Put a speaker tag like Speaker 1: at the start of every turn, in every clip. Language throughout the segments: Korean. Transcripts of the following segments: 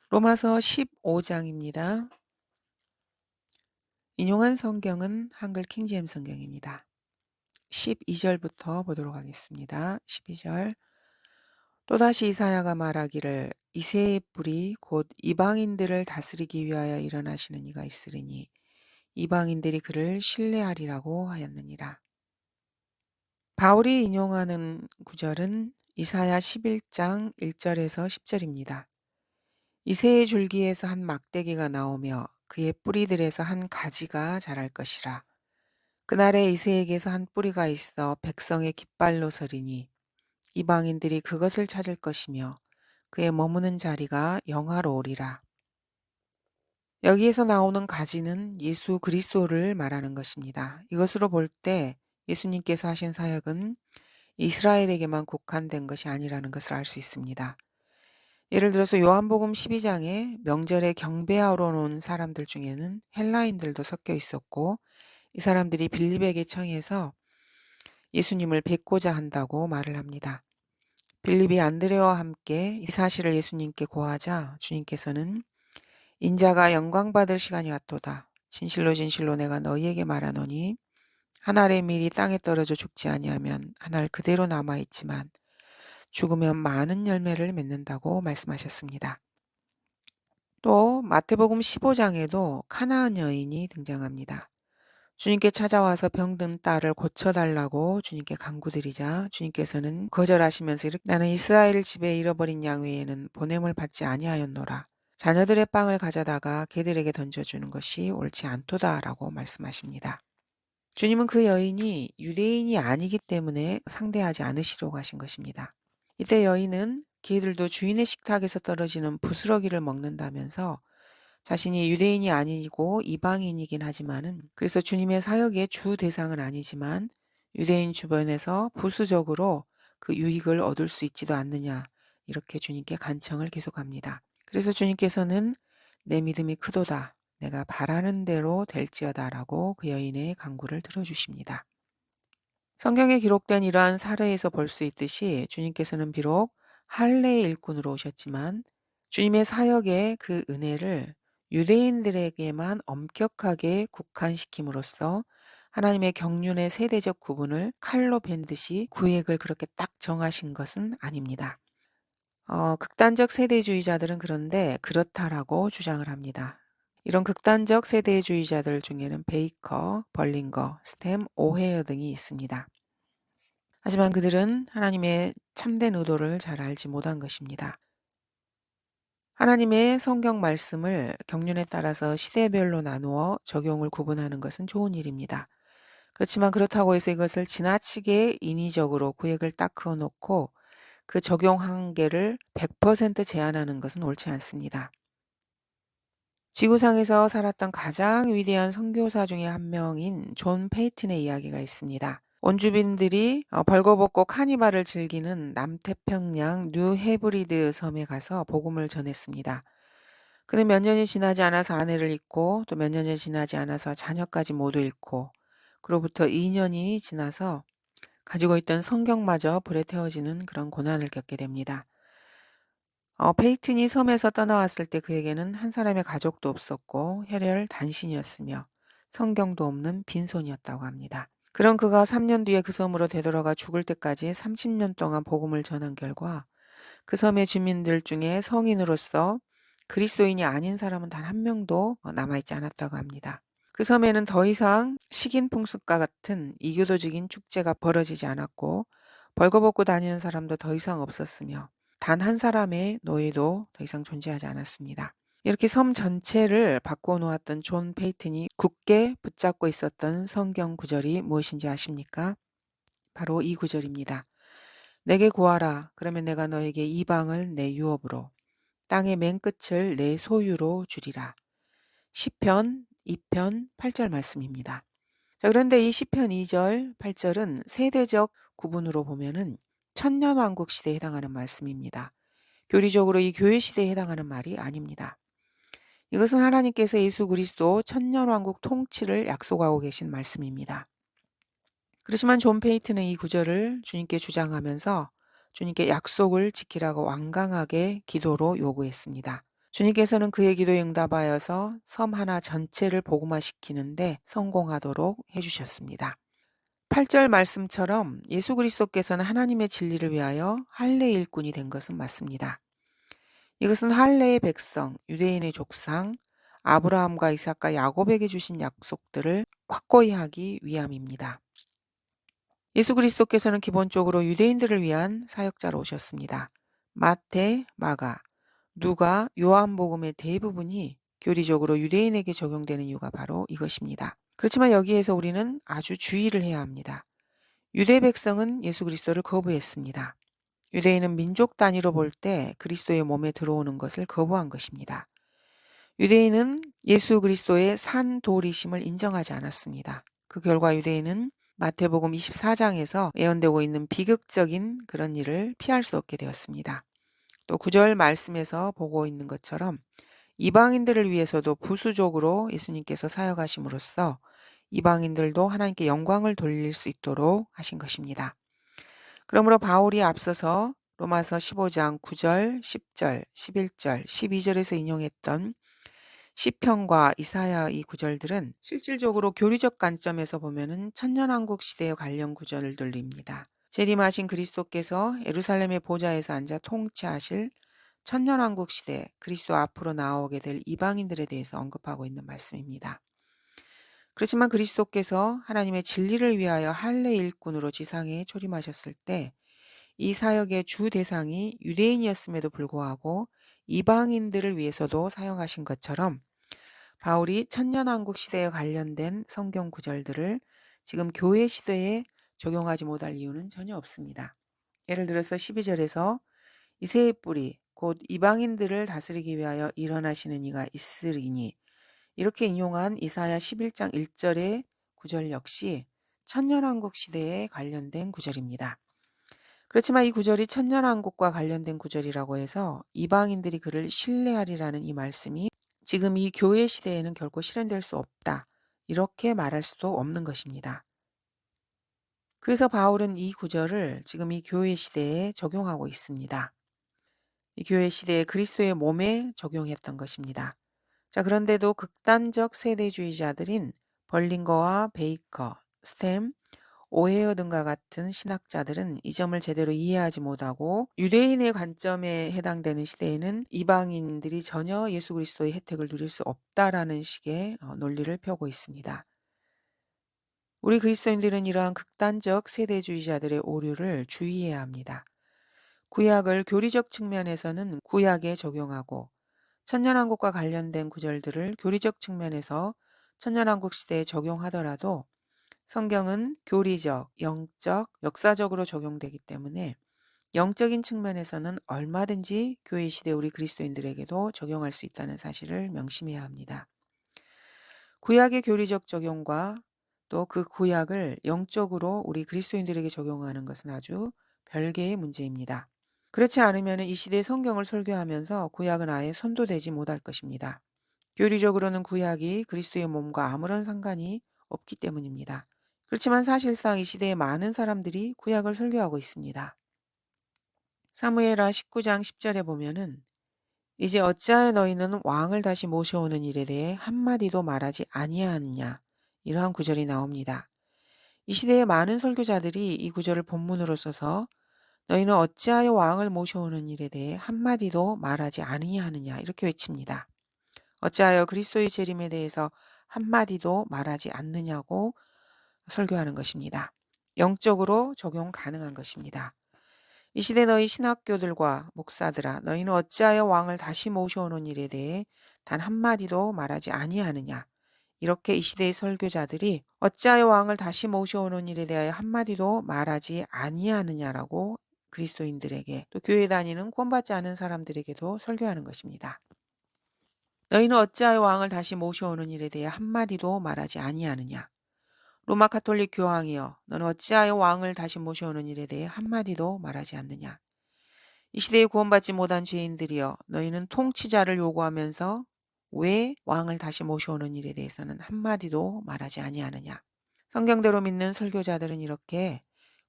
Speaker 1: 로마서 15장입니다. 인용한 성경은 한글 킹제임스 성경입니다. 12절부터 보도록 하겠습니다. 12절. 또다시 이사야가 말하기를 이새의 뿔이 곧 이방인들을 다스리기 위하여 일어나시는 이가 있으리니 이방인들이 그를 신뢰하리라고 하였느니라. 바울이 인용하는 구절은 이사야 11장 1절에서 10절입니다. 이새의 줄기에서 한 막대기가 나오며 그의 뿌리들에서 한 가지가 자랄 것이라. 그날에 이새에게서 한 뿌리가 있어 백성의 깃발로 서리니 이방인들이 그것을 찾을 것이며 그의 머무는 자리가 영화로우리라. 여기에서 나오는 가지는 예수 그리스도를 말하는 것입니다. 이것으로 볼 때 예수님께서 하신 사역은 이스라엘에게만 국한된 것이 아니라는 것을 알 수 있습니다. 예를 들어서 요한복음 12장에 명절에 경배하러 온 사람들 중에는 헬라인들도 섞여 있었고 이 사람들이 빌립에게 청해서 예수님을 뵙고자 한다고 말을 합니다. 빌립이 안드레와 함께 이 사실을 예수님께 고하자 주님께서는 인자가 영광받을 시간이 왔도다. 진실로 진실로 내가 너희에게 말하노니 한 알의 밀이 땅에 떨어져 죽지 아니하면 한 알 그대로 남아있지만 죽으면 많은 열매를 맺는다고 말씀하셨습니다. 또 마태복음 15장에도 가나안 여인이 등장합니다. 주님께 찾아와서 병든 딸을 고쳐달라고 주님께 간구드리자 주님께서는 거절하시면서 이렇게 나는 이스라엘 집에 잃어버린 양 외에는 보냄을 받지 아니하였노라. 자녀들의 빵을 가져다가 개들에게 던져주는 것이 옳지 않도다라고 말씀하십니다. 주님은 그 여인이 유대인이 아니기 때문에 상대하지 않으시려고 하신 것입니다. 이때 여인은 개들도 주인의 식탁에서 떨어지는 부스러기를 먹는다면서 자신이 유대인이 아니고 이방인이긴 하지만은 그래서 주님의 사역의 주 대상은 아니지만 유대인 주변에서 부수적으로 그 유익을 얻을 수 있지도 않느냐 이렇게 주님께 간청을 계속합니다. 그래서 주님께서는 내 믿음이 크도다. 내가 바라는 대로 될지어다라고 그 여인의 간구를 들어주십니다. 성경에 기록된 이러한 사례에서 볼 수 있듯이 주님께서는 비록 할례의 일꾼으로 오셨지만 주님의 사역의 그 은혜를 유대인들에게만 엄격하게 국한시킴으로써 하나님의 경륜의 세대적 구분을 칼로 벤 듯이 구획을 그렇게 딱 정하신 것은 아닙니다. 극단적 세대주의자들은 그런데 그렇다라고 주장을 합니다. 이런 극단적 세대주의자들 중에는 베이커, 벌링거, 스템, 오헤어 등이 있습니다. 하지만 그들은 하나님의 참된 의도를 잘 알지 못한 것입니다. 하나님의 성경 말씀을 경륜에 따라서 시대별로 나누어 적용을 구분하는 것은 좋은 일입니다. 그렇지만 그렇다고 해서 이것을 지나치게 인위적으로 구획을 딱 그어놓고 그 적용 한계를 100% 제한하는 것은 옳지 않습니다. 지구상에서 살았던 가장 위대한 선교사 중에 한 명인 존 페이튼의 이야기가 있습니다. 원주민들이 벌거벗고 카니발을 즐기는 남태평양 뉴헤브리드 섬에 가서 복음을 전했습니다. 그는 몇 년이 지나지 않아서 아내를 잃고 또 몇 년이 지나지 않아서 자녀까지 모두 잃고 그로부터 2년이 지나서 가지고 있던 성경마저 불에 태워지는 그런 고난을 겪게 됩니다. 페이튼이 섬에서 떠나왔을 때 그에게는 한 사람의 가족도 없었고 혈혈 단신이었으며 성경도 없는 빈손이었다고 합니다. 그런 그가 3년 뒤에 그 섬으로 되돌아가 죽을 때까지 30년 동안 복음을 전한 결과 그 섬의 주민들 중에 성인으로서 그리스도인이 아닌 사람은 단 한 명도 남아있지 않았다고 합니다. 그 섬에는 더 이상 식인 풍습과 같은 이교도적인 축제가 벌어지지 않았고 벌거벗고 다니는 사람도 더 이상 없었으며 단 한 사람의 노예도 더 이상 존재하지 않았습니다. 이렇게 섬 전체를 바꿔 놓았던 존 페이튼이 굳게 붙잡고 있었던 성경 구절이 무엇인지 아십니까? 바로 이 구절입니다. 내게 구하라. 그러면 내가 너에게 이방을 내 유업으로 땅의 맨 끝을 내 소유로 주리라. 시편 2편 8절 말씀입니다. 자, 그런데 이 시편 2절 8절은 세대적 구분으로 보면은 천년왕국 시대에 해당하는 말씀입니다. 교리적으로 이 교회 시대에 해당하는 말이 아닙니다. 이것은 하나님께서 예수 그리스도 천년왕국 통치를 약속하고 계신 말씀입니다. 그렇지만 존 페이튼은 이 구절을 주님께 주장하면서 주님께 약속을 지키라고 완강하게 기도로 요구했습니다. 주님께서는 그의 기도에 응답하여서 섬 하나 전체를 복음화시키는데 성공하도록 해주셨습니다. 8절 말씀처럼 예수 그리스도께서는 하나님의 진리를 위하여 할례 일꾼이 된 것은 맞습니다. 이것은 할례의 백성, 유대인의 족상, 아브라함과 이삭과 야곱에게 주신 약속들을 확고히 하기 위함입니다. 예수 그리스도께서는 기본적으로 유대인들을 위한 사역자로 오셨습니다. 마태, 마가, 누가, 요한복음의 대부분이 교리적으로 유대인에게 적용되는 이유가 바로 이것입니다. 그렇지만 여기에서 우리는 아주 주의를 해야 합니다. 유대 백성은 예수 그리스도를 거부했습니다. 유대인은 민족 단위로 볼 때 그리스도의 몸에 들어오는 것을 거부한 것입니다. 유대인은 예수 그리스도의 산돌이심을 인정하지 않았습니다. 그 결과 유대인은 마태복음 24장에서 예언되고 있는 비극적인 그런 일을 피할 수 없게 되었습니다. 또 9절 말씀에서 보고 있는 것처럼 이방인들을 위해서도 부수적으로 예수님께서 사역하심으로써 이방인들도 하나님께 영광을 돌릴 수 있도록 하신 것입니다. 그러므로 바울이 앞서서 로마서 15장 9절, 10절, 11절, 12절에서 인용했던 시편과 이사야 이 구절들은 실질적으로 교리적 관점에서 보면은 천년왕국 시대의 관련 구절들입니다. 재림하신 그리스도께서 예루살렘의 보좌에서 앉아 통치하실 천년왕국 시대 그리스도 앞으로 나오게 될 이방인들에 대해서 언급하고 있는 말씀입니다. 그렇지만 그리스도께서 하나님의 진리를 위하여 할례 일꾼으로 지상에 초림하셨을 때 이 사역의 주 대상이 유대인이었음에도 불구하고 이방인들을 위해서도 사용하신 것처럼 바울이 천년왕국 시대에 관련된 성경 구절들을 지금 교회 시대에 적용하지 못할 이유는 전혀 없습니다. 예를 들어서 12절에서 이새의 뿌리 곧 이방인들을 다스리기 위하여 일어나시는 이가 있으리니 이렇게 인용한 이사야 11장 1절의 구절 역시 천년왕국 시대에 관련된 구절입니다. 그렇지만 이 구절이 천년왕국과 관련된 구절이라고 해서 이방인들이 그를 신뢰하리라는 이 말씀이 지금 이 교회 시대에는 결코 실현될 수 없다. 이렇게 말할 수도 없는 것입니다. 그래서 바울은 이 구절을 지금 이 교회 시대에 적용하고 있습니다. 이 교회 시대에 그리스도의 몸에 적용했던 것입니다. 자, 그런데도 극단적 세대주의자들인 벌링거와 베이커, 스템, 오헤어 등과 같은 신학자들은 이 점을 제대로 이해하지 못하고 유대인의 관점에 해당되는 시대에는 이방인들이 전혀 예수 그리스도의 혜택을 누릴 수 없다라는 식의 논리를 펴고 있습니다. 우리 그리스도인들은 이러한 극단적 세대주의자들의 오류를 주의해야 합니다. 구약을 교리적 측면에서는 구약에 적용하고 천년왕국과 관련된 구절들을 교리적 측면에서 천년왕국 시대에 적용하더라도 성경은 교리적, 영적, 역사적으로 적용되기 때문에 영적인 측면에서는 얼마든지 교회 시대 우리 그리스도인들에게도 적용할 수 있다는 사실을 명심해야 합니다. 구약의 교리적 적용과 또 그 구약을 영적으로 우리 그리스도인들에게 적용하는 것은 아주 별개의 문제입니다. 그렇지 않으면 이 시대 성경을 설교하면서 구약은 아예 손도대지 못할 것입니다. 교리적으로는 구약이 그리스도의 몸과 아무런 상관이 없기 때문입니다. 그렇지만 사실상 이 시대에 많은 사람들이 구약을 설교하고 있습니다. 사무엘하 19장 10절에 보면은 이제 어찌하여 너희는 왕을 다시 모셔오는 일에 대해 한마디도 말하지 아니하느냐 이러한 구절이 나옵니다. 이 시대의 많은 설교자들이 이 구절을 본문으로 써서 너희는 어찌하여 왕을 모셔오는 일에 대해 한마디도 말하지 아니하느냐 이렇게 외칩니다. 어찌하여 그리스도의 재림에 대해서 한마디도 말하지 않느냐고 설교하는 것입니다. 영적으로 적용 가능한 것입니다. 이 시대 너희 신학교들과 목사들아 너희는 어찌하여 왕을 다시 모셔오는 일에 대해 단 한마디도 말하지 아니하느냐. 이렇게 이 시대의 설교자들이 어찌하여 왕을 다시 모셔오는 일에 대하여 한마디도 말하지 아니하느냐라고 그리스도인들에게 또 교회 다니는 구원받지 않은 사람들에게도 설교하는 것입니다. 너희는 어찌하여 왕을 다시 모셔오는 일에 대해 한마디도 말하지 아니하느냐. 로마 가톨릭 교황이여 너는 어찌하여 왕을 다시 모셔오는 일에 대해 한마디도 말하지 않느냐. 이 시대에 구원받지 못한 죄인들이여 너희는 통치자를 요구하면서 왜 왕을 다시 모셔오는 일에 대해서는 한마디도 말하지 아니하느냐. 성경대로 믿는 설교자들은 이렇게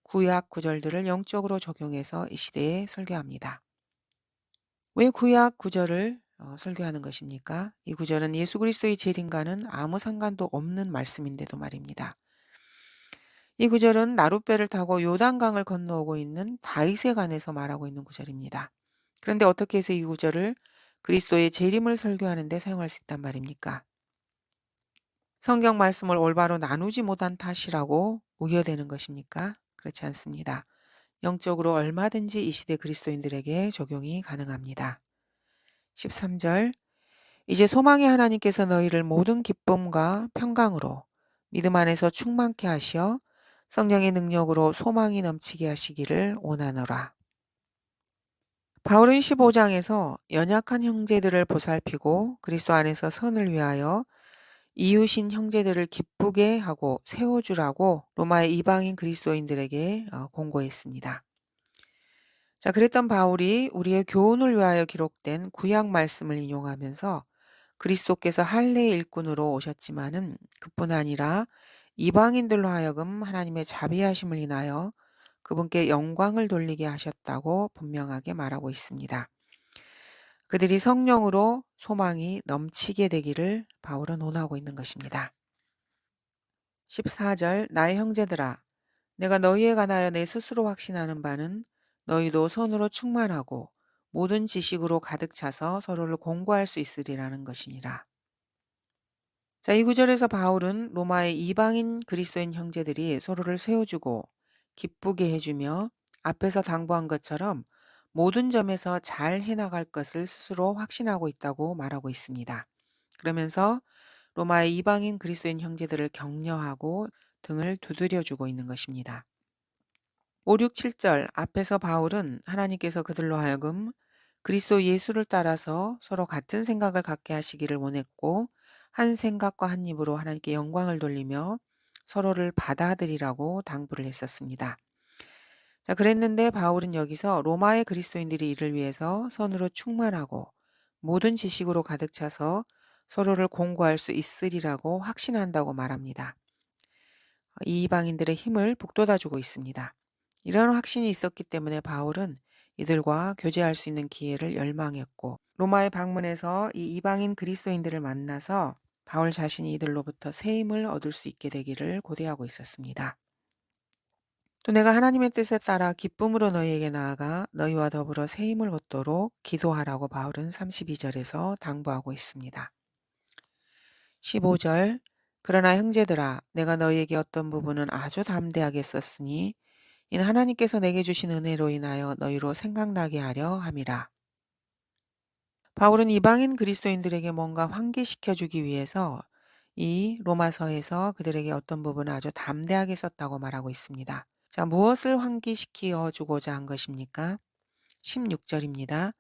Speaker 1: 구약 구절들을 영적으로 적용해서 이 시대에 설교합니다. 왜 구약 구절을 설교하는 것입니까? 이 구절은 예수 그리스도의 재림과는 아무 상관도 없는 말씀인데도 말입니다. 이 구절은 나룻배를 타고 요단강을 건너오고 있는 다윗에 관해서 말하고 있는 구절입니다. 그런데 어떻게 해서 이 구절을 그리스도의 재림을 설교하는 데 사용할 수 있단 말입니까? 성경 말씀을 올바로 나누지 못한 탓이라고 우겨대는 것입니까? 그렇지 않습니다. 영적으로 얼마든지 이 시대 그리스도인들에게 적용이 가능합니다. 13절 이제 소망의 하나님께서 너희를 모든 기쁨과 평강으로 믿음 안에서 충만케 하시어 성령의 능력으로 소망이 넘치게 하시기를 원하노라. 바울은 15장에서 연약한 형제들을 보살피고 그리스도 안에서 선을 위하여 이웃인 형제들을 기쁘게 하고 세워주라고 로마의 이방인 그리스도인들에게 공고했습니다. 자, 그랬던 바울이 우리의 교훈을 위하여 기록된 구약 말씀을 인용하면서 그리스도께서 할례의 일꾼으로 오셨지만은 그뿐 아니라 이방인들로 하여금 하나님의 자비하심을 인하여 그분께 영광을 돌리게 하셨다고 분명하게 말하고 있습니다. 그들이 성령으로 소망이 넘치게 되기를 바울은 원하고 있는 것입니다. 14절 나의 형제들아 내가 너희에 관하여 내 스스로 확신하는 바는 너희도 선으로 충만하고 모든 지식으로 가득 차서 서로를 공고할 수 있으리라는 것이니라. 자, 이 구절에서 바울은 로마의 이방인 그리스도인 형제들이 서로를 세워주고 기쁘게 해주며 앞에서 당부한 것처럼 모든 점에서 잘 해나갈 것을 스스로 확신하고 있다고 말하고 있습니다. 그러면서 로마의 이방인 그리스도인 형제들을 격려하고 등을 두드려주고 있는 것입니다. 5, 6, 7절 앞에서 바울은 하나님께서 그들로 하여금 그리스도 예수를 따라서 서로 같은 생각을 갖게 하시기를 원했고 한 생각과 한 입으로 하나님께 영광을 돌리며 서로를 받아들이라고 당부를 했었습니다. 자, 그랬는데 바울은 여기서 로마의 그리스도인들이 이를 위해서 선으로 충만하고 모든 지식으로 가득 차서 서로를 공고할 수 있으리라고 확신한다고 말합니다. 이 이방인들의 힘을 북돋아주고 있습니다. 이런 확신이 있었기 때문에 바울은 이들과 교제할 수 있는 기회를 열망했고 로마에 방문해서 이 이방인 그리스도인들을 만나서 바울 자신이 이들로부터 새 힘을 얻을 수 있게 되기를 고대하고 있었습니다. 또 내가 하나님의 뜻에 따라 기쁨으로 너희에게 나아가 너희와 더불어 새 힘을 얻도록 기도하라고 바울은 32절에서 당부하고 있습니다. 15절 그러나 형제들아 내가 너희에게 어떤 부분은 아주 담대하게 썼으니 이는 하나님께서 내게 주신 은혜로 인하여 너희로 생각나게 하려 함이라. 바울은 이방인 그리스도인들에게 뭔가 환기시켜주기 위해서 이 로마서에서 그들에게 어떤 부분을 아주 담대하게 썼다고 말하고 있습니다. 자, 무엇을 환기시켜 주고자 한 것입니까? 16절입니다.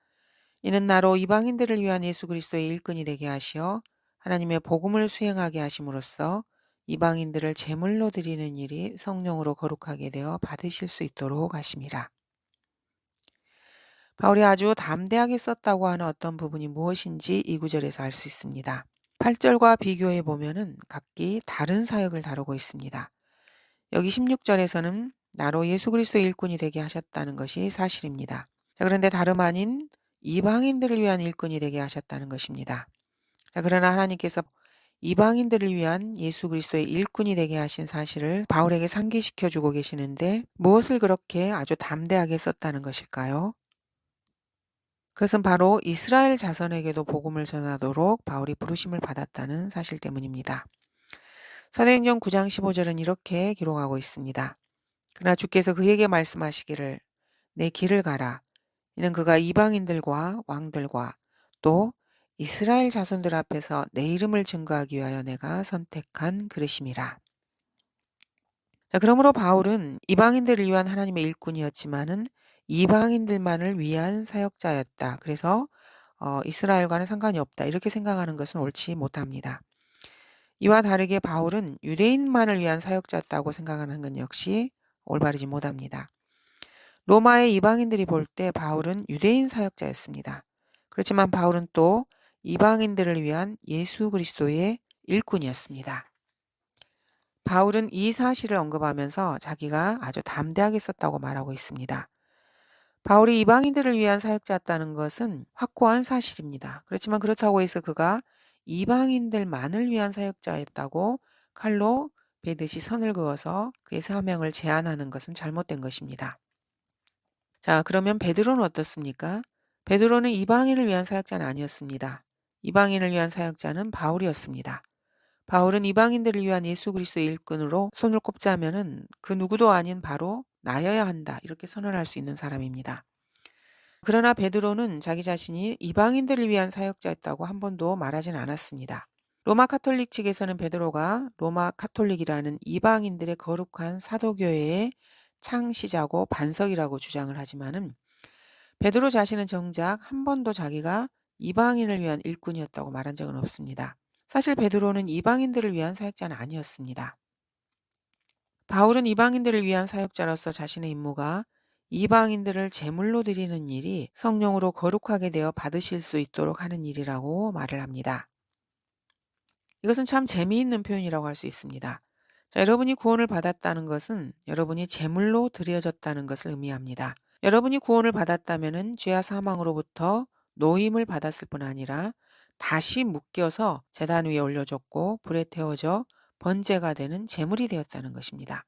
Speaker 1: 이는 나로 이방인들을 위한 예수 그리스도의 일꾼이 되게 하시어 하나님의 복음을 수행하게 하심으로써 이방인들을 제물로 드리는 일이 성령으로 거룩하게 되어 받으실 수 있도록 하심이라. 바울이 아주 담대하게 썼다고 하는 어떤 부분이 무엇인지 이 구절에서 알 수 있습니다. 8절과 비교해 보면은 각기 다른 사역을 다루고 있습니다. 여기 16절에서는 나로 예수 그리스도의 일꾼이 되게 하셨다는 것이 사실입니다. 자, 그런데 다름 아닌 이방인들을 위한 일꾼이 되게 하셨다는 것입니다. 자, 그러나 하나님께서 이방인들을 위한 예수 그리스도의 일꾼이 되게 하신 사실을 바울에게 상기시켜 주고 계시는데 무엇을 그렇게 아주 담대하게 썼다는 것일까요? 그것은 바로 이스라엘 자손에게도 복음을 전하도록 바울이 부르심을 받았다는 사실 때문입니다. 사도행전 9장 15절은 이렇게 기록하고 있습니다. 그러나 주께서 그에게 말씀하시기를 내 길을 가라. 이는 그가 이방인들과 왕들과 또 이스라엘 자손들 앞에서 내 이름을 증거하기 위하여 내가 선택한 그릇임이라. 자, 그러므로 바울은 이방인들을 위한 하나님의 일꾼이었지만은 이방인들만을 위한 사역자였다. 그래서 이스라엘과는 상관이 없다. 이렇게 생각하는 것은 옳지 못합니다. 이와 다르게 바울은 유대인만을 위한 사역자였다고 생각하는 건 역시 올바르지 못합니다. 로마의 이방인들이 볼 때 바울은 유대인 사역자였습니다. 그렇지만 바울은 또 이방인들을 위한 예수 그리스도의 일꾼이었습니다. 바울은 이 사실을 언급하면서 자기가 아주 담대하게 썼다고 말하고 있습니다. 바울이 이방인들을 위한 사역자였다는 것은 확고한 사실입니다. 그렇지만 그렇다고 해서 그가 이방인들만을 위한 사역자였다고 칼로 베듯이 선을 그어서 그의 사명을 제한하는 것은 잘못된 것입니다. 자, 그러면 베드로는 어떻습니까? 베드로는 이방인을 위한 사역자는 아니었습니다. 이방인을 위한 사역자는 바울이었습니다. 바울은 이방인들을 위한 예수 그리스도의 일꾼으로 손을 꼽자면은 그 누구도 아닌 바로 나여야 한다, 이렇게 선언할 수 있는 사람입니다. 그러나 베드로는 자기 자신이 이방인들을 위한 사역자였다고 한 번도 말하진 않았습니다. 로마 카톨릭 측에서는 베드로가 로마 카톨릭이라는 이방인들의 거룩한 사도교회의 창시자고 반석이라고 주장을 하지만은 베드로 자신은 정작 한 번도 자기가 이방인을 위한 일꾼이었다고 말한 적은 없습니다. 사실 베드로는 이방인들을 위한 사역자는 아니었습니다. 바울은 이방인들을 위한 사역자로서 자신의 임무가 이방인들을 제물로 드리는 일이 성령으로 거룩하게 되어 받으실 수 있도록 하는 일이라고 말을 합니다. 이것은 참 재미있는 표현이라고 할 수 있습니다. 자, 여러분이 구원을 받았다는 것은 여러분이 제물로 드려졌다는 것을 의미합니다. 여러분이 구원을 받았다면은 죄와 사망으로부터 노임을 받았을 뿐 아니라 다시 묶여서 제단 위에 올려졌고 불에 태워져 번제가 되는 제물이 되었다는 것입니다.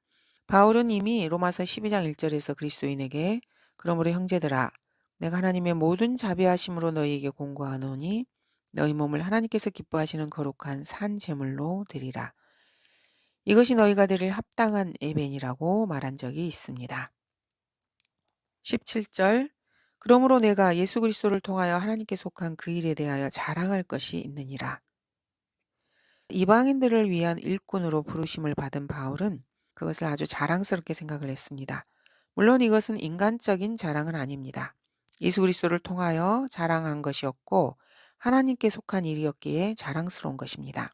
Speaker 1: 바울은 이미 로마서 12장 1절에서 그리스도인에게 그러므로 형제들아 내가 하나님의 모든 자비하심으로 너희에게 공고하노니 너희 몸을 하나님께서 기뻐하시는 거룩한 산 제물로 드리라. 이것이 너희가 드릴 합당한 예배니라고 말한 적이 있습니다. 17절 그러므로 내가 예수 그리스도를 통하여 하나님께 속한 그 일에 대하여 자랑할 것이 있느니라. 이방인들을 위한 일꾼으로 부르심을 받은 바울은 그것을 아주 자랑스럽게 생각을 했습니다. 물론 이것은 인간적인 자랑은 아닙니다. 예수 그리스도를 통하여 자랑한 것이었고 하나님께 속한 일이었기에 자랑스러운 것입니다.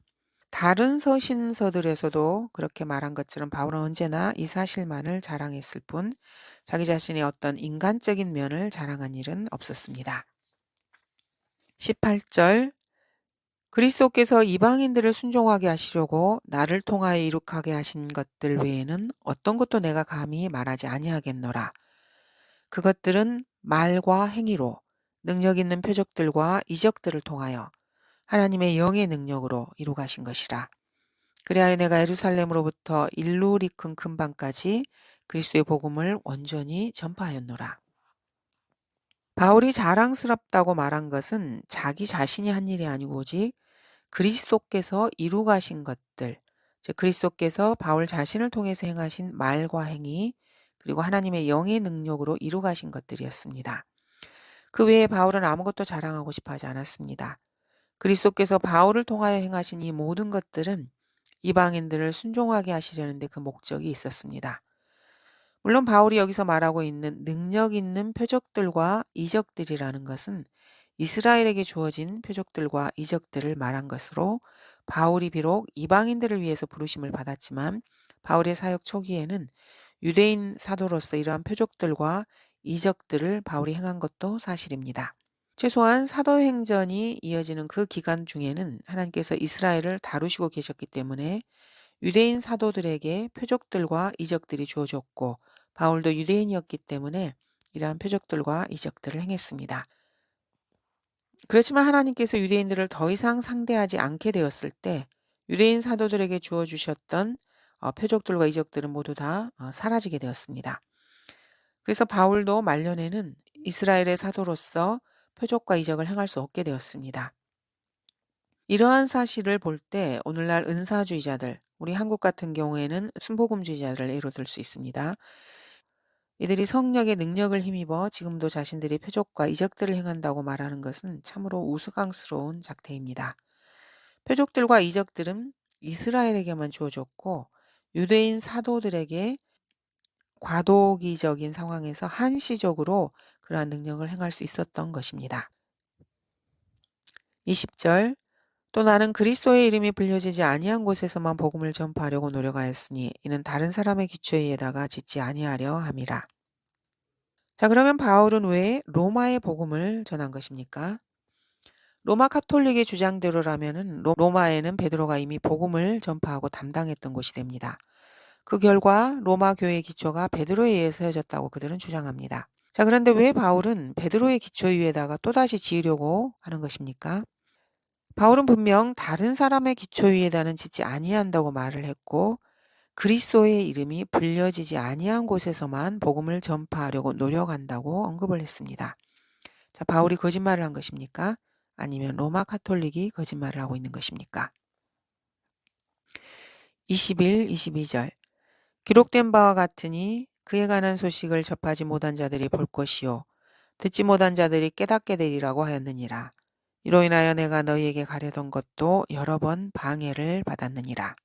Speaker 1: 다른 서신서들에서도 그렇게 말한 것처럼 바울은 언제나 이 사실만을 자랑했을 뿐 자기 자신의 어떤 인간적인 면을 자랑한 일은 없었습니다. 18절 그리스도께서 이방인들을 순종하게 하시려고 나를 통하여 이룩하게 하신 것들 외에는 어떤 것도 내가 감히 말하지 아니하겠노라. 그것들은 말과 행위로 능력 있는 표적들과 이적들을 통하여 하나님의 영의 능력으로 이루가신 것이라. 그리하여 내가 예루살렘으로부터 일루리큰 근방까지 그리스도의 복음을 온전히 전파하였노라. 바울이 자랑스럽다고 말한 것은 자기 자신이 한 일이 아니고 오직 그리스도께서 이루가신 것들, 즉 그리스도께서 바울 자신을 통해서 행하신 말과 행위, 그리고 하나님의 영의 능력으로 이루가신 것들이었습니다. 그 외에 바울은 아무것도 자랑하고 싶어 하지 않았습니다. 그리스도께서 바울을 통하여 행하신 이 모든 것들은 이방인들을 순종하게 하시려는데 그 목적이 있었습니다. 물론 바울이 여기서 말하고 있는 능력 있는 표적들과 이적들이라는 것은 이스라엘에게 주어진 표적들과 이적들을 말한 것으로 바울이 비록 이방인들을 위해서 부르심을 받았지만 바울의 사역 초기에는 유대인 사도로서 이러한 표적들과 이적들을 바울이 행한 것도 사실입니다. 최소한 사도행전이 이어지는 그 기간 중에는 하나님께서 이스라엘을 다루시고 계셨기 때문에 유대인 사도들에게 표적들과 이적들이 주어졌고 바울도 유대인이었기 때문에 이러한 표적들과 이적들을 행했습니다. 그렇지만 하나님께서 유대인들을 더 이상 상대하지 않게 되었을 때 유대인 사도들에게 주어주셨던 표적들과 이적들은 모두 다 사라지게 되었습니다. 그래서 바울도 말년에는 이스라엘의 사도로서 표적과 이적을 행할 수 없게 되었습니다. 이러한 사실을 볼 때 오늘날 은사주의자들, 우리 한국 같은 경우에는 순복음주의자들을 예로 들 수 있습니다. 이들이 성령의 능력을 힘입어 지금도 자신들이 표적과 이적들을 행한다고 말하는 것은 참으로 우스꽝스러운 작태입니다. 표적들과 이적들은 이스라엘에게만 주어졌고 유대인 사도들에게 과도기적인 상황에서 한시적으로 그러한 능력을 행할 수 있었던 것입니다. 20절 또 나는 그리스도의 이름이 불려지지 아니한 곳에서만 복음을 전파하려고 노력하였으니 이는 다른 사람의 기초에다가 짓지 아니하려 함이라. 자, 그러면 바울은 왜 로마의 복음을 전한 것입니까? 로마 카톨릭의 주장대로라면은 로마에는 베드로가 이미 복음을 전파하고 담당했던 곳이 됩니다. 그 결과 로마 교회의 기초가 베드로에 의해 세워졌다고 그들은 주장합니다. 자, 그런데 왜 바울은 베드로의 기초 위에다가 또다시 지으려고 하는 것입니까? 바울은 분명 다른 사람의 기초 위에다는 짓지 아니한다고 말을 했고 그리스도의 이름이 불려지지 아니한 곳에서만 복음을 전파하려고 노력한다고 언급을 했습니다. 자, 바울이 거짓말을 한 것입니까? 아니면 로마 카톨릭이 거짓말을 하고 있는 것입니까? 21, 22절 기록된 바와 같으니 그에 관한 소식을 접하지 못한 자들이 볼 것이요 듣지 못한 자들이 깨닫게 되리라고 하였느니라. 이로 인하여 내가 너희에게 가려던 것도 여러 번 방해를 받았느니라.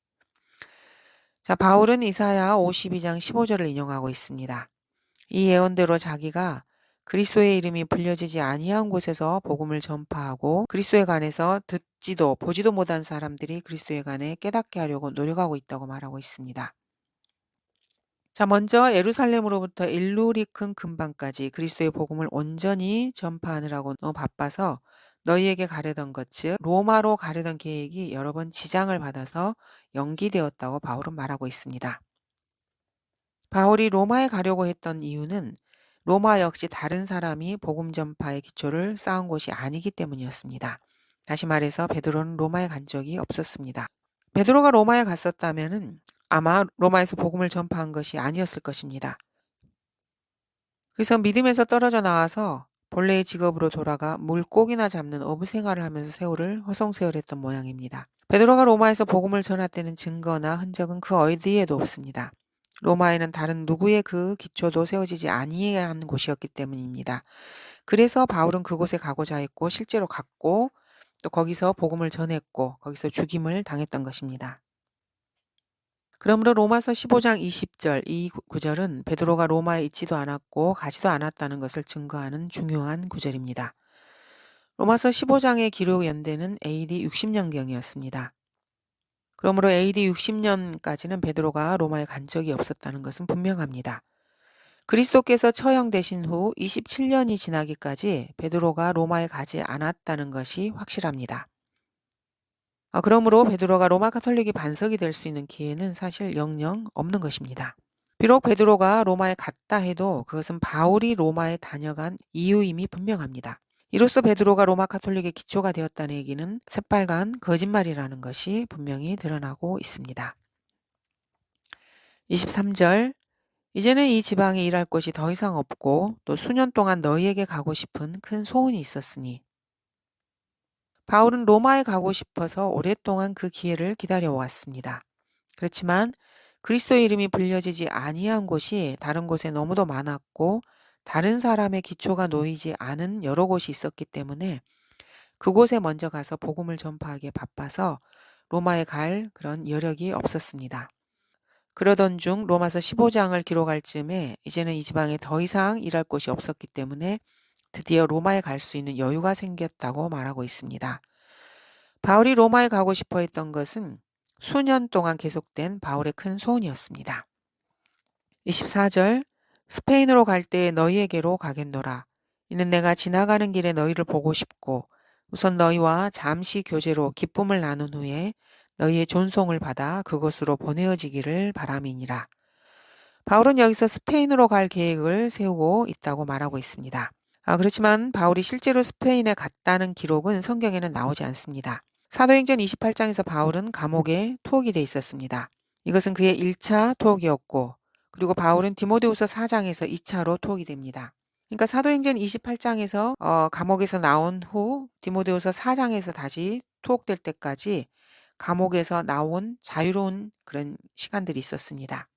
Speaker 1: 자, 바울은 이사야 52장 15절을 인용하고 있습니다. 이 예언대로 자기가 그리스도의 이름이 불려지지 아니한 곳에서 복음을 전파하고 그리스도에 관해서 듣지도 보지도 못한 사람들이 그리스도에 관해 깨닫게 하려고 노력하고 있다고 말하고 있습니다. 자, 먼저 예루살렘으로부터 일루리큰 근방까지 그리스도의 복음을 온전히 전파하느라고 너무 바빠서 너희에게 가려던 것, 즉 로마로 가려던 계획이 여러 번 지장을 받아서 연기되었다고 바울은 말하고 있습니다. 바울이 로마에 가려고 했던 이유는 로마 역시 다른 사람이 복음 전파의 기초를 쌓은 곳이 아니기 때문이었습니다. 다시 말해서 베드로는 로마에 간 적이 없었습니다. 베드로가 로마에 갔었다면은 아마 로마에서 복음을 전파한 것이 아니었을 것입니다. 그래서 믿음에서 떨어져 나와서 본래의 직업으로 돌아가 물고기나 잡는 어부 생활을 하면서 세월을 허송세월했던 모양입니다. 베드로가 로마에서 복음을 전했다는 증거나 흔적은 그 어디에도 없습니다. 로마에는 다른 누구의 그 기초도 세워지지 아니한 곳이었기 때문입니다. 그래서 바울은 그곳에 가고자 했고 실제로 갔고 또 거기서 복음을 전했고 거기서 죽임을 당했던 것입니다. 그러므로 로마서 15장 20절 이 구절은 베드로가 로마에 있지도 않았고 가지도 않았다는 것을 증거하는 중요한 구절입니다. 로마서 15장의 기록 연대는 AD 60년경이었습니다. 그러므로 AD 60년까지는 베드로가 로마에 간 적이 없었다는 것은 분명합니다. 그리스도께서 처형되신 후 27년이 지나기까지 베드로가 로마에 가지 않았다는 것이 확실합니다. 그러므로 베드로가 로마 카톨릭이 반석이 될 수 있는 기회는 사실 영영 없는 것입니다. 비록 베드로가 로마에 갔다 해도 그것은 바울이 로마에 다녀간 이유임이 분명합니다. 이로써 베드로가 로마 카톨릭의 기초가 되었다는 얘기는 새빨간 거짓말이라는 것이 분명히 드러나고 있습니다. 23절 이제는 이 지방에 일할 곳이 더 이상 없고 또 수년 동안 너희에게 가고 싶은 큰 소원이 있었으니 바울은 로마에 가고 싶어서 오랫동안 그 기회를 기다려왔습니다. 그렇지만 그리스도의 이름이 불려지지 아니한 곳이 다른 곳에 너무도 많았고 다른 사람의 기초가 놓이지 않은 여러 곳이 있었기 때문에 그곳에 먼저 가서 복음을 전파하기에 바빠서 로마에 갈 그런 여력이 없었습니다. 그러던 중 로마서 15장을 기록할 즈음에 이제는 이 지방에 더 이상 일할 곳이 없었기 때문에 드디어 로마에 갈 수 있는 여유가 생겼다고 말하고 있습니다. 바울이 로마에 가고 싶어 했던 것은 수년 동안 계속된 바울의 큰 소원이었습니다. 24절 스페인으로 갈 때 너희에게로 가겠노라. 이는 내가 지나가는 길에 너희를 보고 싶고 우선 너희와 잠시 교제로 기쁨을 나눈 후에 너희의 존송을 받아 그곳으로 보내어지기를 바람이니라. 바울은 여기서 스페인으로 갈 계획을 세우고 있다고 말하고 있습니다. 그렇지만 바울이 실제로 스페인에 갔다는 기록은 성경에는 나오지 않습니다. 사도행전 28장에서 바울은 감옥에 투옥이 돼 있었습니다. 이것은 그의 1차 투옥이었고 그리고 바울은 디모데후서 4장에서 2차로 투옥이 됩니다. 그러니까 사도행전 28장에서 감옥에서 나온 후 디모데후서 4장에서 다시 투옥될 때까지 감옥에서 나온 자유로운 그런 시간들이 있었습니다.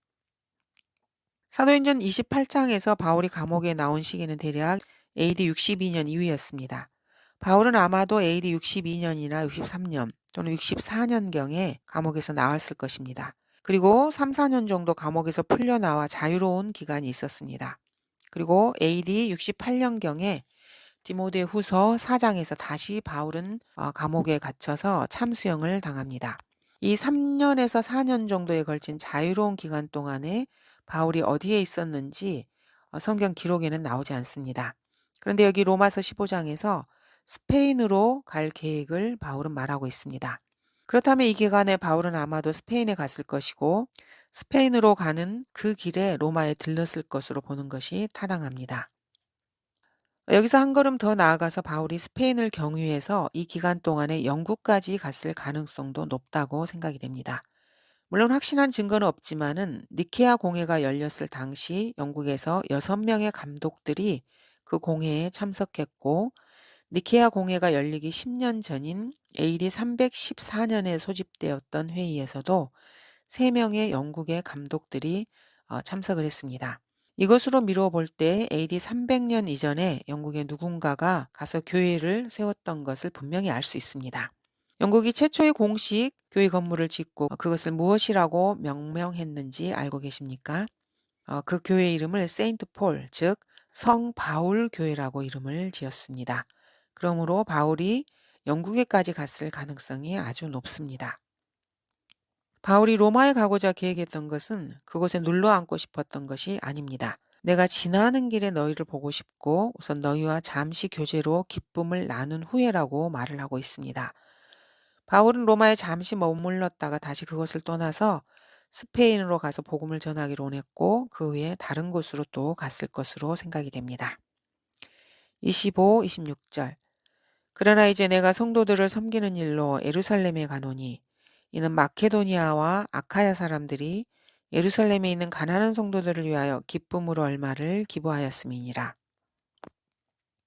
Speaker 1: 사도행전 28장에서 바울이 감옥에 나온 시기는 대략 AD 62년 이후였습니다. 바울은 아마도 AD 62년이나 63년 또는 64년경에 감옥에서 나왔을 것입니다. 그리고 3, 4년 정도 감옥에서 풀려나와 자유로운 기간이 있었습니다. 그리고 AD 68년경에 디모데후서 4장에서 다시 바울은 감옥에 갇혀서 참수형을 당합니다. 이 3년에서 4년 정도에 걸친 자유로운 기간 동안에 바울이 어디에 있었는지 성경 기록에는 나오지 않습니다. 그런데 여기 로마서 15장에서 스페인으로 갈 계획을 바울은 말하고 있습니다. 그렇다면 이 기간에 바울은 아마도 스페인에 갔을 것이고 스페인으로 가는 그 길에 로마에 들렀을 것으로 보는 것이 타당합니다. 여기서 한 걸음 더 나아가서 바울이 스페인을 경유해서 이 기간 동안에 영국까지 갔을 가능성도 높다고 생각이 됩니다. 물론 확신한 증거는 없지만은 니케아 공회가 열렸을 당시 영국에서 6명의 감독들이 그 공회에 참석했고, 니케아 공회가 열리기 10년 전인 AD 314년에 소집되었던 회의에서도 3명의 영국의 감독들이 참석을 했습니다. 이것으로 미루어 볼 때 AD 300년 이전에 영국의 누군가가 가서 교회를 세웠던 것을 분명히 알 수 있습니다. 영국이 최초의 공식 교회 건물을 짓고 그것을 무엇이라고 명명했는지 알고 계십니까? 그 교회 이름을 세인트 폴, 즉 성 바울 교회라고 이름을 지었습니다. 그러므로 바울이 영국에까지 갔을 가능성이 아주 높습니다. 바울이 로마에 가고자 계획했던 것은 그곳에 눌러 앉고 싶었던 것이 아닙니다. 내가 지나는 길에 너희를 보고 싶고 우선 너희와 잠시 교제로 기쁨을 나눈 후에라고 말을 하고 있습니다. 바울은 로마에 잠시 머물렀다가 다시 그것을 떠나서 스페인으로 가서 복음을 전하기로 원했고 그 후에 다른 곳으로 또 갔을 것으로 생각이 됩니다. 25, 26절. 그러나 이제 내가 성도들을 섬기는 일로 예루살렘에 가노니 이는 마케도니아와 아카야 사람들이 예루살렘에 있는 가난한 성도들을 위하여 기쁨으로 얼마를 기부하였음이니라.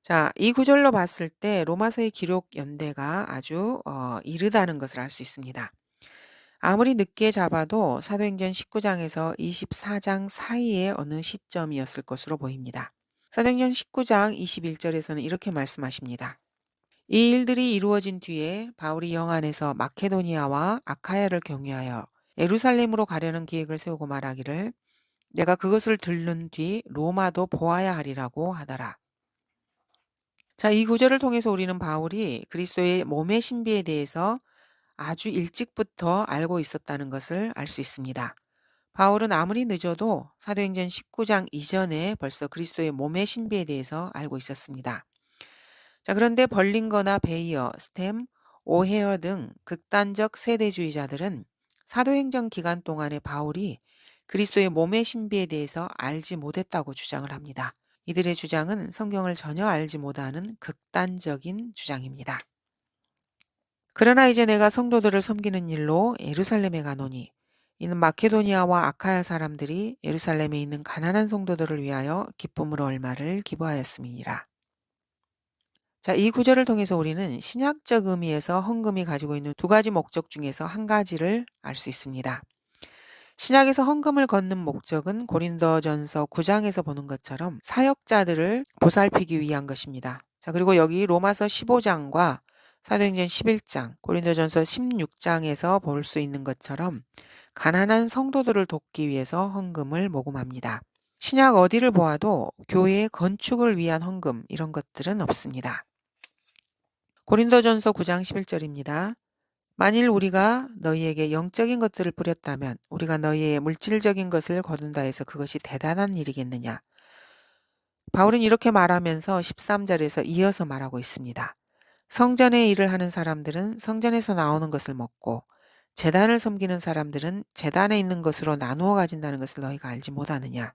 Speaker 1: 자, 이 구절로 봤을 때 로마서의 기록 연대가 아주 이르다는 것을 알 수 있습니다. 아무리 늦게 잡아도 사도행전 19장에서 24장 사이의 어느 시점이었을 것으로 보입니다. 사도행전 19장 21절에서는 이렇게 말씀하십니다. 이 일들이 이루어진 뒤에 바울이 영안에서 마케도니아와 아카야를 경유하여 예루살렘으로 가려는 계획을 세우고 말하기를 내가 그것을 들른 뒤 로마도 보아야 하리라고 하더라. 자, 이 구절을 통해서 우리는 바울이 그리스도의 몸의 신비에 대해서 아주 일찍부터 알고 있었다는 것을 알 수 있습니다. 바울은 아무리 늦어도 사도행전 19장 이전에 벌써 그리스도의 몸의 신비에 대해서 알고 있었습니다. 자, 그런데 벌링거나 베이어, 스템, 오헤어 등 극단적 세대주의자들은 사도행전 기간 동안에 바울이 그리스도의 몸의 신비에 대해서 알지 못했다고 주장을 합니다. 이들의 주장은 성경을 전혀 알지 못하는 극단적인 주장입니다. 그러나 이제 내가 성도들을 섬기는 일로 예루살렘에 가노니 이는 마케도니아와 아카야 사람들이 예루살렘에 있는 가난한 성도들을 위하여 기쁨으로 얼마를 기부하였음이니라. 자, 이 구절을 통해서 우리는 신약적 의미에서 헌금이 가지고 있는 두 가지 목적 중에서 한 가지를 알 수 있습니다. 신약에서 헌금을 걷는 목적은 고린도전서 9장에서 보는 것처럼 사역자들을 보살피기 위한 것입니다. 자, 그리고 여기 로마서 15장과 사도행전 11장, 고린도전서 16장에서 볼 수 있는 것처럼 가난한 성도들을 돕기 위해서 헌금을 모금합니다. 신약 어디를 보아도 교회의 건축을 위한 헌금 이런 것들은 없습니다. 고린도전서 9장 11절입니다. 만일 우리가 너희에게 영적인 것들을 뿌렸다면 우리가 너희의 물질적인 것을 거둔다 해서 그것이 대단한 일이겠느냐. 바울은 이렇게 말하면서 13절에서 이어서 말하고 있습니다. 성전의 일을 하는 사람들은 성전에서 나오는 것을 먹고 제단을 섬기는 사람들은 제단에 있는 것으로 나누어 가진다는 것을 너희가 알지 못하느냐.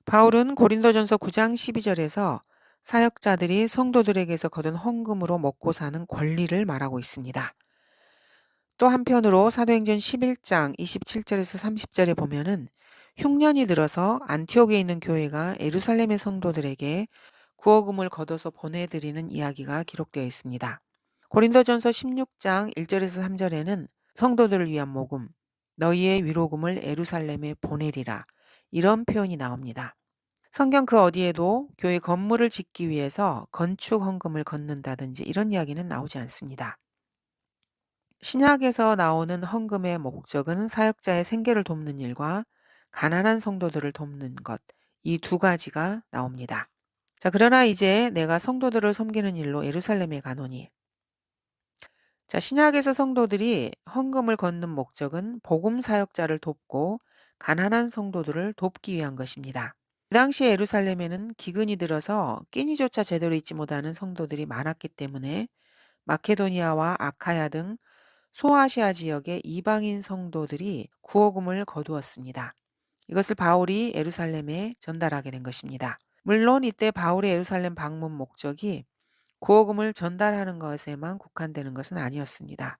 Speaker 1: 바울은 고린도전서 9장 12절에서 사역자들이 성도들에게서 거둔 헌금으로 먹고 사는 권리를 말하고 있습니다. 또 한편으로 사도행전 11장 27절에서 30절에 보면은 흉년이 들어서 안티옥에 있는 교회가 예루살렘의 성도들에게 구어금을 걷어서 보내드리는 이야기가 기록되어 있습니다. 고린도전서 16장 1절에서 3절에는 성도들을 위한 모금, 너희의 위로금을 예루살렘에 보내리라 이런 표현이 나옵니다. 성경 그 어디에도 교회 건물을 짓기 위해서 건축 헌금을 걷는다든지 이런 이야기는 나오지 않습니다. 신약에서 나오는 헌금의 목적은 사역자의 생계를 돕는 일과 가난한 성도들을 돕는 것, 이 두 가지가 나옵니다. 자, 그러나 이제 내가 성도들을 섬기는 일로 예루살렘에 가노니. 자, 신약에서 성도들이 헌금을 걷는 목적은 복음 사역자를 돕고 가난한 성도들을 돕기 위한 것입니다. 그 당시 예루살렘에는 기근이 들어서 끼니조차 제대로 잊지 못하는 성도들이 많았기 때문에 마케도니아와 아카야 등 소아시아 지역의 이방인 성도들이 구어금을 거두었습니다. 이것을 바울이 예루살렘에 전달하게 된 것입니다. 물론 이때 바울의 예루살렘 방문 목적이 구호금을 전달하는 것에만 국한되는 것은 아니었습니다.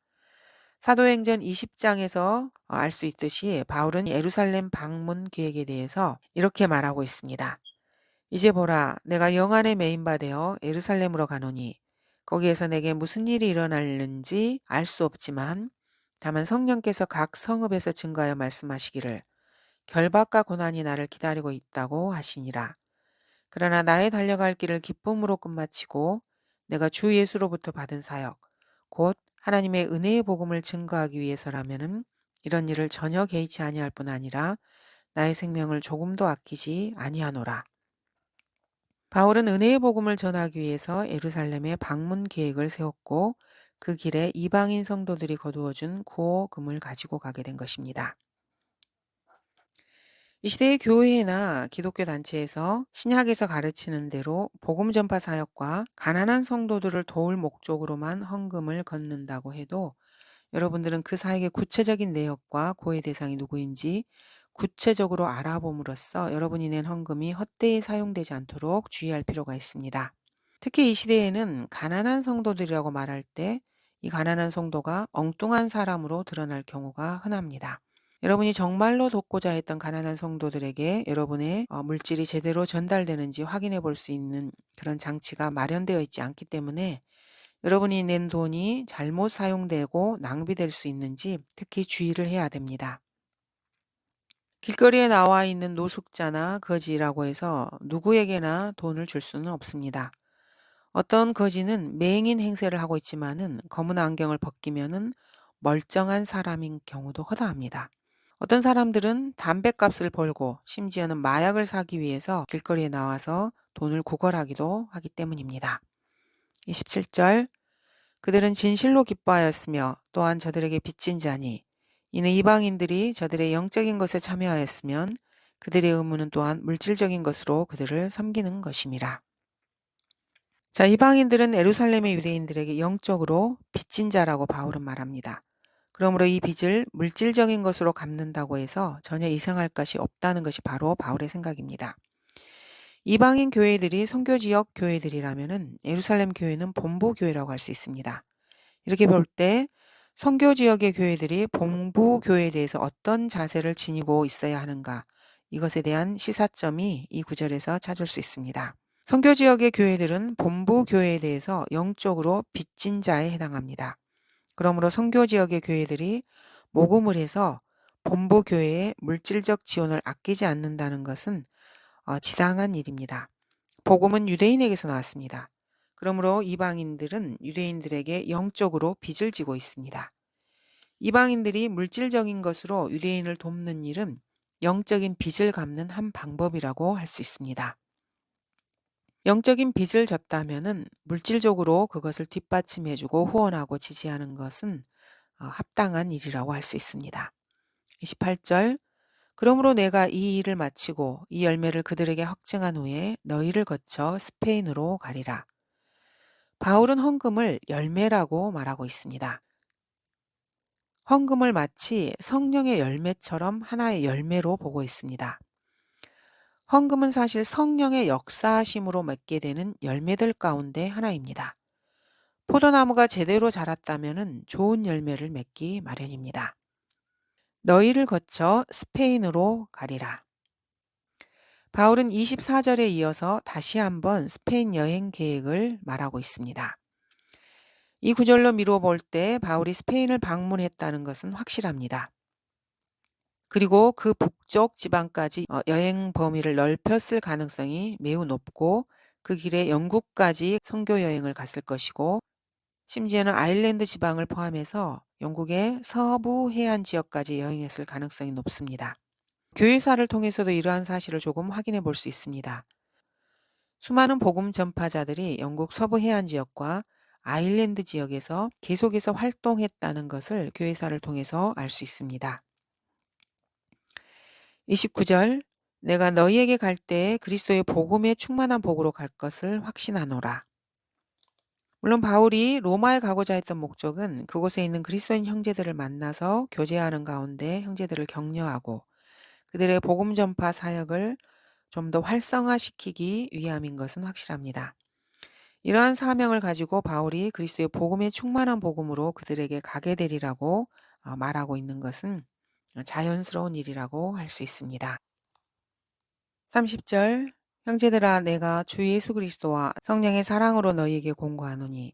Speaker 1: 사도행전 20장에서 알 수 있듯이 바울은 예루살렘 방문 계획에 대해서 이렇게 말하고 있습니다. 이제 보라, 내가 영안에 메인바 되어 예루살렘으로 가노니 거기에서 내게 무슨 일이 일어날는지 알 수 없지만 다만 성령께서 각 성읍에서 증거하여 말씀하시기를 결박과 고난이 나를 기다리고 있다고 하시니라. 그러나 나의 달려갈 길을 기쁨으로 끝마치고 내가 주 예수로부터 받은 사역, 곧 하나님의 은혜의 복음을 증거하기 위해서라면은 이런 일을 전혀 개의치 아니할 뿐 아니라 나의 생명을 조금도 아끼지 아니하노라. 바울은 은혜의 복음을 전하기 위해서 예루살렘에 방문 계획을 세웠고 그 길에 이방인 성도들이 거두어준 구호금을 가지고 가게 된 것입니다. 이 시대의 교회나 기독교 단체에서 신약에서 가르치는 대로 복음 전파 사역과 가난한 성도들을 도울 목적으로만 헌금을 걷는다고 해도 여러분들은 그 사역의 구체적인 내역과 고의 대상이 누구인지 구체적으로 알아봄으로써 여러분이 낸 헌금이 헛되이 사용되지 않도록 주의할 필요가 있습니다. 특히 이 시대에는 가난한 성도들이라고 말할 때 이 가난한 성도가 엉뚱한 사람으로 드러날 경우가 흔합니다. 여러분이 정말로 돕고자 했던 가난한 성도들에게 여러분의 물질이 제대로 전달되는지 확인해 볼 수 있는 그런 장치가 마련되어 있지 않기 때문에 여러분이 낸 돈이 잘못 사용되고 낭비될 수 있는지 특히 주의를 해야 됩니다. 길거리에 나와 있는 노숙자나 거지라고 해서 누구에게나 돈을 줄 수는 없습니다. 어떤 거지는 맹인 행세를 하고 있지만은 검은 안경을 벗기면은 멀쩡한 사람인 경우도 허다합니다. 어떤 사람들은 담뱃값을 벌고 심지어는 마약을 사기 위해서 길거리에 나와서 돈을 구걸하기도 하기 때문입니다. 27절 그들은 진실로 기뻐하였으며 또한 저들에게 빚진 자니 이는 이방인들이 저들의 영적인 것에 참여하였으면 그들의 의무는 또한 물질적인 것으로 그들을 섬기는 것임이라. 자, 이방인들은 예루살렘의 유대인들에게 영적으로 빚진 자라고 바울은 말합니다. 그러므로 이 빚을 물질적인 것으로 갚는다고 해서 전혀 이상할 것이 없다는 것이 바로 바울의 생각입니다. 이방인 교회들이 선교지역 교회들이라면은 예루살렘 교회는 본부 교회라고 할 수 있습니다. 이렇게 볼 때 선교지역의 교회들이 본부 교회에 대해서 어떤 자세를 지니고 있어야 하는가, 이것에 대한 시사점이 이 구절에서 찾을 수 있습니다. 선교지역의 교회들은 본부 교회에 대해서 영적으로 빚진 자에 해당합니다. 그러므로 선교지역의 교회들이 모금을 해서 본부 교회에 물질적 지원을 아끼지 않는다는 것은 지당한 일입니다. 복음은 유대인에게서 나왔습니다. 그러므로 이방인들은 유대인들에게 영적으로 빚을 지고 있습니다. 이방인들이 물질적인 것으로 유대인을 돕는 일은 영적인 빚을 갚는 한 방법이라고 할 수 있습니다. 영적인 빚을 졌다면은 물질적으로 그것을 뒷받침해주고 후원하고 지지하는 것은 합당한 일이라고 할 수 있습니다. 28절 그러므로 내가 이 일을 마치고 이 열매를 그들에게 확증한 후에 너희를 거쳐 스페인으로 가리라. 바울은 헌금을 열매라고 말하고 있습니다. 헌금을 마치 성령의 열매처럼 하나의 열매로 보고 있습니다. 헌금은 사실 성령의 역사하심으로 맺게 되는 열매들 가운데 하나입니다. 포도나무가 제대로 자랐다면 좋은 열매를 맺기 마련입니다. 너희를 거쳐 스페인으로 가리라. 바울은 24절에 이어서 다시 한번 스페인 여행 계획을 말하고 있습니다. 이 구절로 미루어 볼 때 바울이 스페인을 방문했다는 것은 확실합니다. 그리고 그 북쪽 지방까지 여행 범위를 넓혔을 가능성이 매우 높고 그 길에 영국까지 선교 여행을 갔을 것이고 심지어는 아일랜드 지방을 포함해서 영국의 서부 해안 지역까지 여행했을 가능성이 높습니다. 교회사를 통해서도 이러한 사실을 조금 확인해 볼 수 있습니다. 수많은 복음 전파자들이 영국 서부 해안 지역과 아일랜드 지역에서 계속해서 활동했다는 것을 교회사를 통해서 알 수 있습니다. 29절 내가 너희에게 갈 때에 그리스도의 복음의 충만한 복으로 갈 것을 확신하노라. 물론 바울이 로마에 가고자 했던 목적은 그곳에 있는 그리스도인 형제들을 만나서 교제하는 가운데 형제들을 격려하고 그들의 복음 전파 사역을 좀 더 활성화시키기 위함인 것은 확실합니다. 이러한 사명을 가지고 바울이 그리스도의 복음의 충만한 복음으로 그들에게 가게 되리라고 말하고 있는 것은 자연스러운 일이라고 할 수 있습니다. 30절 형제들아 내가 주 예수 그리스도와 성령의 사랑으로 너희에게 공고하노니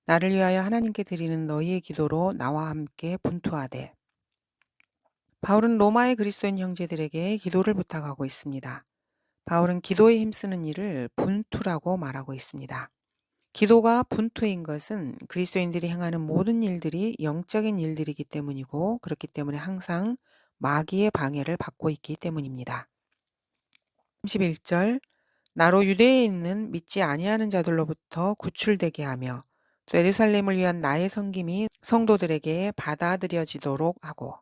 Speaker 1: 나를 위하여 하나님께 드리는 너희의 기도로 나와 함께 분투하되. 바울은 로마의 그리스도인 형제들에게 기도를 부탁하고 있습니다. 바울은 기도에 힘쓰는 일을 분투라고 말하고 있습니다. 기도가 분투인 것은 그리스도인들이 행하는 모든 일들이 영적인 일들이기 때문이고 그렇기 때문에 항상 마귀의 방해를 받고 있기 때문입니다. 31절 나로 유대에 있는 믿지 아니하는 자들로부터 구출되게 하며 또 예루살렘을 위한 나의 섬김이 성도들에게 받아들여지도록 하고.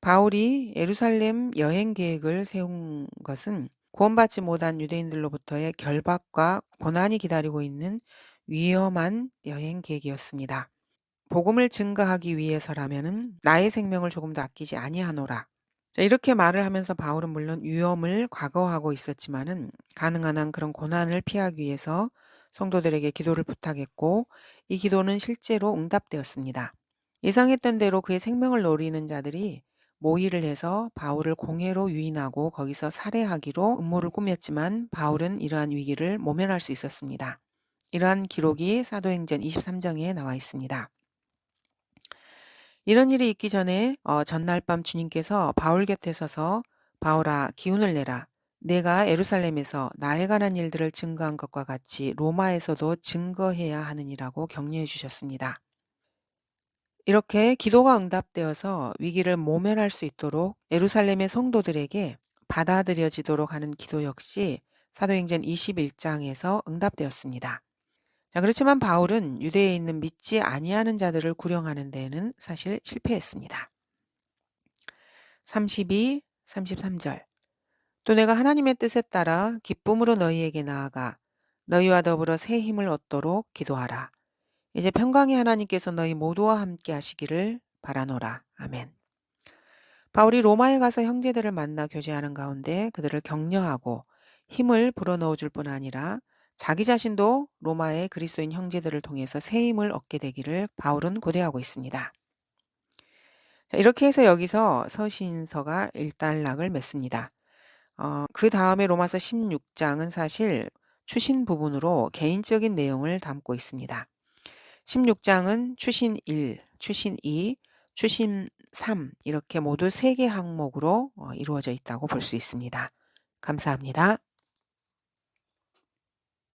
Speaker 1: 바울이 예루살렘 여행 계획을 세운 것은 구원받지 못한 유대인들로부터의 결박과 고난이 기다리고 있는 위험한 여행 계획이었습니다. 복음을 증거하기 위해서라면은 나의 생명을 조금 더 아끼지 아니하노라. 자, 이렇게 말을 하면서 바울은 물론 위험을 과거하고 있었지만은 가능한 한 그런 고난을 피하기 위해서 성도들에게 기도를 부탁했고 이 기도는 실제로 응답되었습니다. 예상했던 대로 그의 생명을 노리는 자들이 모의를 해서 바울을 공회로 유인하고 거기서 살해하기로 음모를 꾸몄지만 바울은 이러한 위기를 모면할 수 있었습니다. 이러한 기록이 사도행전 23장에 나와 있습니다. 이런 일이 있기 전에 전날 밤 주님께서 바울 곁에 서서 바울아 기운을 내라. 내가 예루살렘에서 나에 관한 일들을 증거한 것과 같이 로마에서도 증거해야 하느니라고 격려해 주셨습니다. 이렇게 기도가 응답되어서 위기를 모면할 수 있도록 예루살렘의 성도들에게 받아들여지도록 하는 기도 역시 사도행전 21장에서 응답되었습니다. 자, 그렇지만 바울은 유대에 있는 믿지 아니하는 자들을 구령하는 데에는 사실 실패했습니다. 32, 33절 또 내가 하나님의 뜻에 따라 기쁨으로 너희에게 나아가 너희와 더불어 새 힘을 얻도록 기도하라. 이제 평강의 하나님께서 너희 모두와 함께 하시기를 바라노라. 아멘. 바울이 로마에 가서 형제들을 만나 교제하는 가운데 그들을 격려하고 힘을 불어넣어 줄 뿐 아니라 자기 자신도 로마의 그리스도인 형제들을 통해서 새 힘을 얻게 되기를 바울은 고대하고 있습니다. 자, 이렇게 해서 여기서 서신서가 일단락을 맺습니다. 그 다음에 로마서 16장은 사실 추신 부분으로 개인적인 내용을 담고 있습니다. 16장은 추신 1, 추신 2, 추신 3 이렇게 모두 3개 항목으로 이루어져 있다고 볼 수 있습니다. 감사합니다.